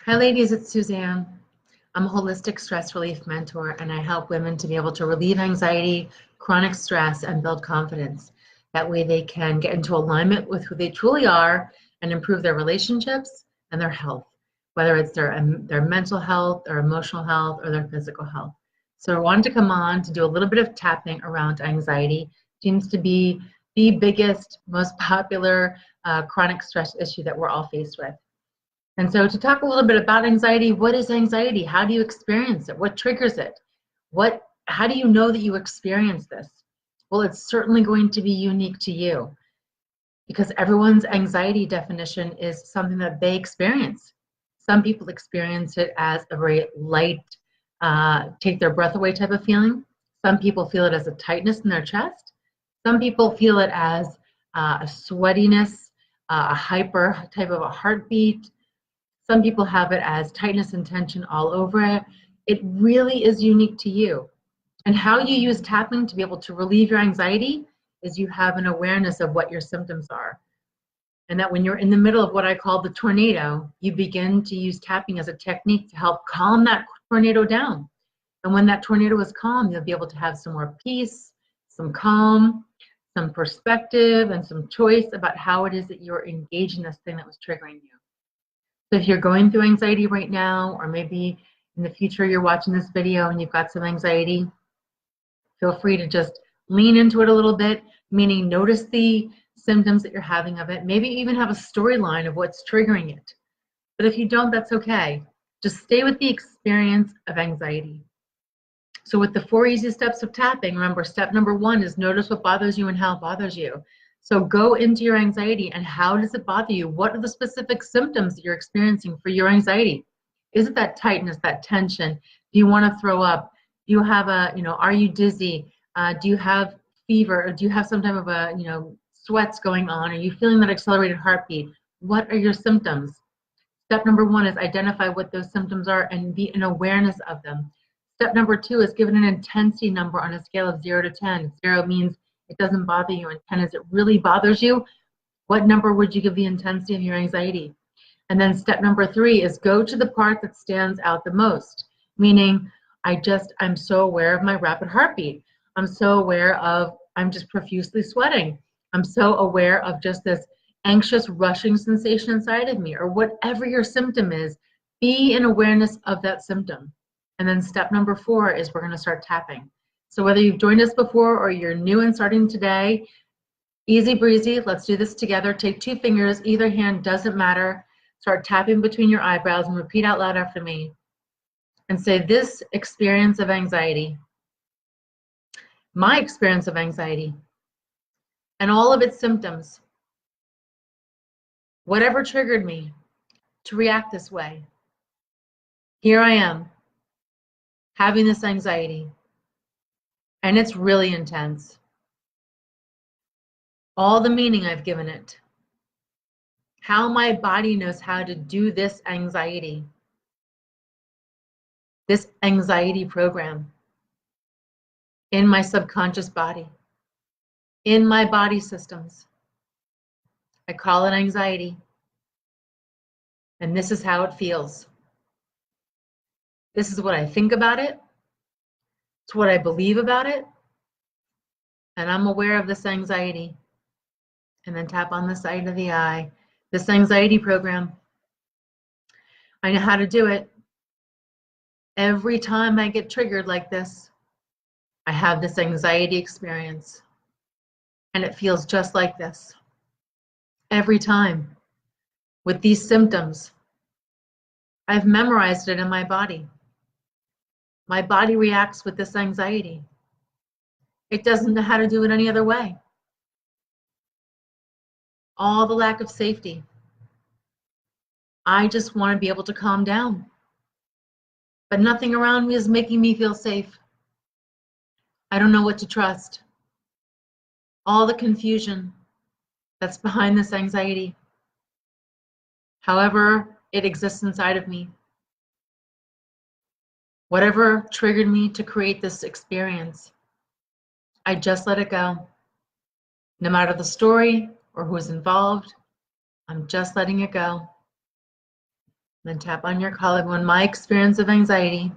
Hi ladies, it's Suzanne. I'm a holistic stress relief mentor and I help women to be able to relieve anxiety, chronic stress, and build confidence. That way they can get into alignment with who they truly are and improve their relationships and their health, whether it's their mental health, their emotional health, or their physical health. So I wanted to come on to do a little bit of tapping around anxiety. Seems to be the biggest, most popular chronic stress issue that we're all faced with. And so to talk a little bit about anxiety, what is anxiety? How do you experience it? What triggers it? How do you know that you experience this? Well, it's certainly going to be unique to you because everyone's anxiety definition is something that they experience. Some people experience it as a very light, take their breath away type of feeling. Some people feel it as a tightness in their chest. Some people feel it as a sweatiness, a hyper type of a heartbeat. Some people have it as tightness and tension all over it. It really is unique to you. And how you use tapping to be able to relieve your anxiety is you have an awareness of what your symptoms are. And that when you're in the middle of what I call the tornado, you begin to use tapping as a technique to help calm that tornado down. And when that tornado is calm, you'll be able to have some more peace, some calm, some perspective, and some choice about how it is that you're engaging this thing that was triggering you. So if you're going through anxiety right now, or maybe in the future you're watching this video and you've got some anxiety, feel free to just lean into it a little bit, meaning notice the symptoms that you're having of it. Maybe even have a storyline of what's triggering it. But if you don't, that's okay. Just stay with the experience of anxiety. So with the 4 easy steps of tapping, remember step number 1 is notice what bothers you and how it bothers you. So go into your anxiety and how does it bother you? What are the specific symptoms that you're experiencing for your anxiety? Is it that tightness, that tension? Do you want to throw up? Do you have are you dizzy? Do you have fever? Or do you have some type of sweats going on? Are you feeling that accelerated heartbeat? What are your symptoms? Step number 1 is identify what those symptoms are and be in awareness of them. Step number 2 is give it an intensity number on a scale of 0 to 10. 0 means it doesn't bother you, and 10 is it really bothers you. What number would you give the intensity of your anxiety? And then step number 3 is go to the part that stands out the most, meaning I'm so aware of my rapid heartbeat. I'm so aware of I'm just profusely sweating. I'm so aware of just this anxious rushing sensation inside of me, or whatever your symptom is, be in awareness of that symptom. And then step number 4 is we're going to start tapping. So whether you've joined us before or you're new and starting today, easy breezy, let's do this together. Take 2 fingers, either hand, doesn't matter. Start tapping between your eyebrows and repeat out loud after me. And say, this experience of anxiety, my experience of anxiety, and all of its symptoms, whatever triggered me to react this way, here I am, having this anxiety, and it's really intense. All the meaning I've given it, how my body knows how to do this anxiety program in my subconscious body, in my body systems. I call it anxiety, and this is how it feels. This is what I think about it. It's what I believe about it. And I'm aware of this anxiety. And then tap on the side of the eye. This anxiety program. I know how to do it. Every time I get triggered like this, I have this anxiety experience. And it feels just like this. Every time. With these symptoms. I've memorized it in my body. My body reacts with this anxiety. It doesn't know how to do it any other way. All the lack of safety. I just want to be able to calm down. But nothing around me is making me feel safe. I don't know what to trust. All the confusion that's behind this anxiety. However, it exists inside of me. Whatever triggered me to create this experience, I just let it go. No matter the story or who's involved, I'm just letting it go. Then tap on your collarbone. My experience of anxiety,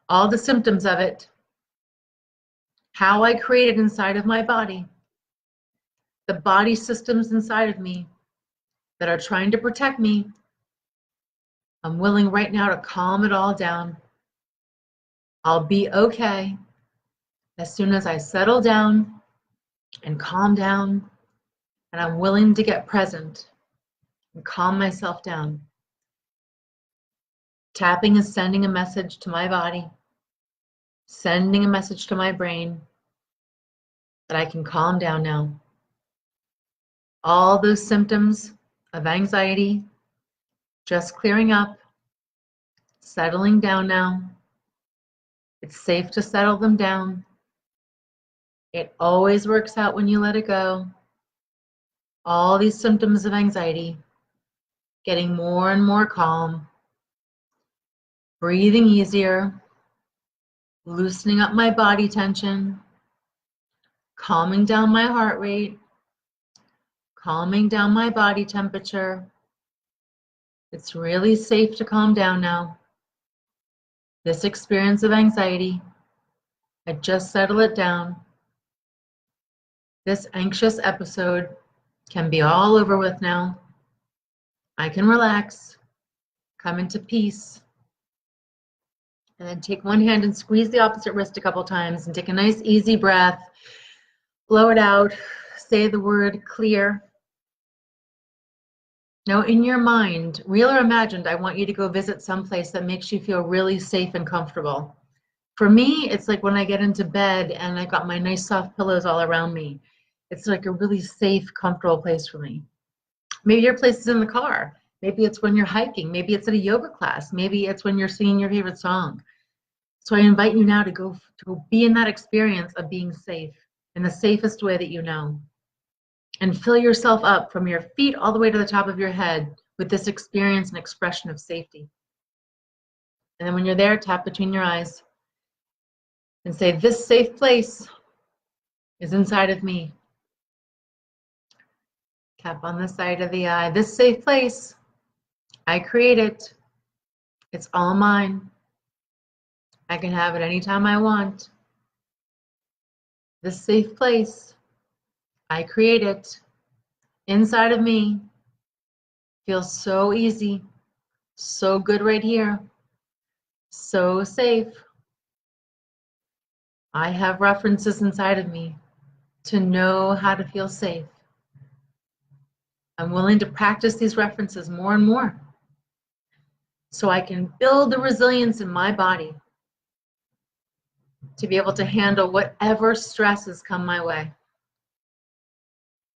all the symptoms of it, how I created inside of my body, the body systems inside of me that are trying to protect me. I'm willing right now to calm it all down. I'll be okay as soon as I settle down and calm down, and I'm willing to get present and calm myself down. Tapping is sending a message to my body, sending a message to my brain that I can calm down now. All those symptoms of anxiety just clearing up, settling down now. It's safe to settle them down. It always works out when you let it go. All these symptoms of anxiety, getting more and more calm, breathing easier, loosening up my body tension, calming down my heart rate, calming down my body temperature. It's really safe to calm down now. This experience of anxiety, I just settle it down. This anxious episode can be all over with now. I can relax, come into peace, and then take one hand and squeeze the opposite wrist a couple times and take a nice easy breath. Blow it out. Say the word clear. Now in your mind, real or imagined, I want you to go visit someplace that makes you feel really safe and comfortable. For me, it's like when I get into bed and I got my nice soft pillows all around me. It's like a really safe, comfortable place for me. Maybe your place is in the car. Maybe it's when you're hiking. Maybe it's at a yoga class. Maybe it's when you're singing your favorite song. So I invite you now to go to be in that experience of being safe in the safest way that you know. And fill yourself up from your feet all the way to the top of your head with this experience and expression of safety. And then when you're there, tap between your eyes and say, this safe place is inside of me. Tap on the side of the eye. This safe place, I create it. It's all mine. I can have it anytime I want. This safe place, I create it. Inside of me, feels so easy, so good right here, so safe. I have references inside of me to know how to feel safe. I'm willing to practice these references more and more so I can build the resilience in my body to be able to handle whatever stresses come my way.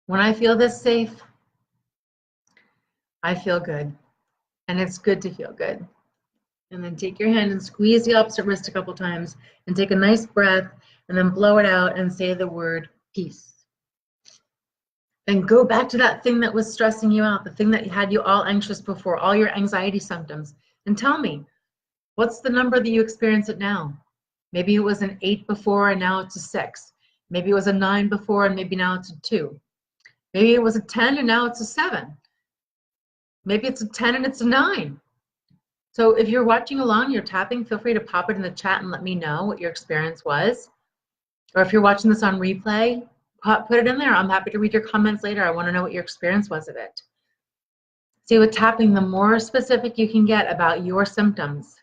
When I feel this safe, I feel good, and it's good to feel good. And then take your hand and squeeze the opposite wrist a couple times and take a nice breath and then blow it out and say the word peace. And go back to that thing that was stressing you out, the thing that had you all anxious before, all your anxiety symptoms, and tell me, what's the number that you experience it now? Maybe it was an 8 before and now it's a 6. Maybe it was a 9 before and maybe now it's a 2. Maybe it was a 10 and now it's a 7. Maybe it's a 10 and it's a 9. So if you're watching along, you're tapping, feel free to pop it in the chat and let me know what your experience was. Or if you're watching this on replay, put it in there. I'm happy to read your comments later. I want to know what your experience was of it. See, with tapping, the more specific you can get about your symptoms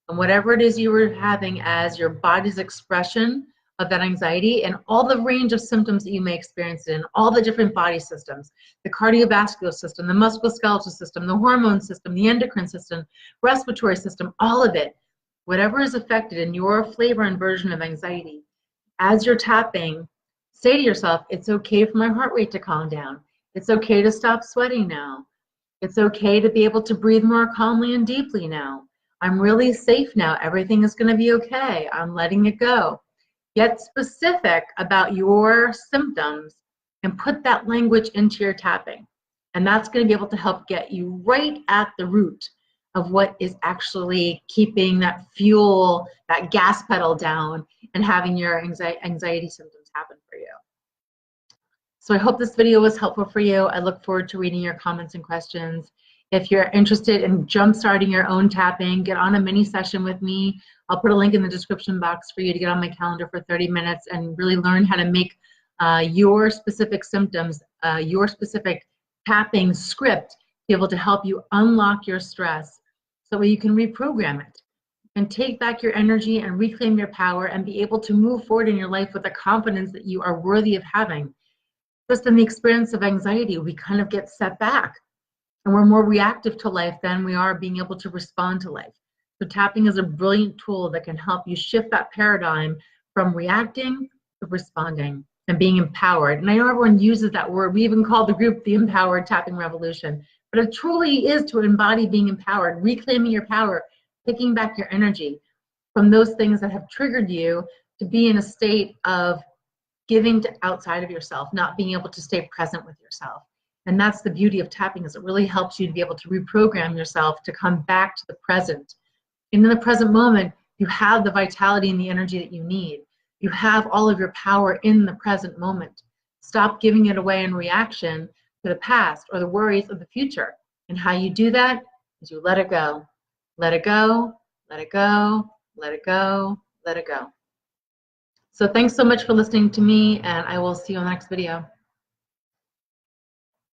and whatever it is you were having as your body's expression of that anxiety and all the range of symptoms that you may experience in all the different body systems, the cardiovascular system, the musculoskeletal system, the hormone system, the endocrine system, respiratory system, all of it, whatever is affected in your flavor and version of anxiety, as you're tapping, say to yourself, it's okay for my heart rate to calm down. It's okay to stop sweating now. It's okay to be able to breathe more calmly and deeply now. I'm really safe now. Everything is going to be okay. I'm letting it go. Get specific about your symptoms and put that language into your tapping. And that's going to be able to help get you right at the root of what is actually keeping that fuel, that gas pedal down and having your anxiety symptoms happen for you. So I hope this video was helpful for you. I look forward to reading your comments and questions. If you're interested in jump-starting your own tapping, get on a mini session with me. I'll put a link in the description box for you to get on my calendar for 30 minutes and really learn how to make your specific symptoms, your specific tapping script be able to help you unlock your stress so that you can reprogram it and take back your energy and reclaim your power and be able to move forward in your life with the confidence that you are worthy of having. Just in the experience of anxiety, we kind of get set back and we're more reactive to life than we are being able to respond to life. So tapping is a brilliant tool that can help you shift that paradigm from reacting to responding and being empowered. And I know everyone uses that word. We even call the group the Empowered Tapping Revolution. But it truly is to embody being empowered, reclaiming your power, picking back your energy from those things that have triggered you to be in a state of giving to outside of yourself, not being able to stay present with yourself. And that's the beauty of tapping, is it really helps you to be able to reprogram yourself to come back to the present. And in the present moment, you have the vitality and the energy that you need. You have all of your power in the present moment. Stop giving it away in reaction to the past or the worries of the future. And how you do that is you let it go. Let it go, let it go, let it go, let it go. So thanks so much for listening to me, and I will see you on the next video.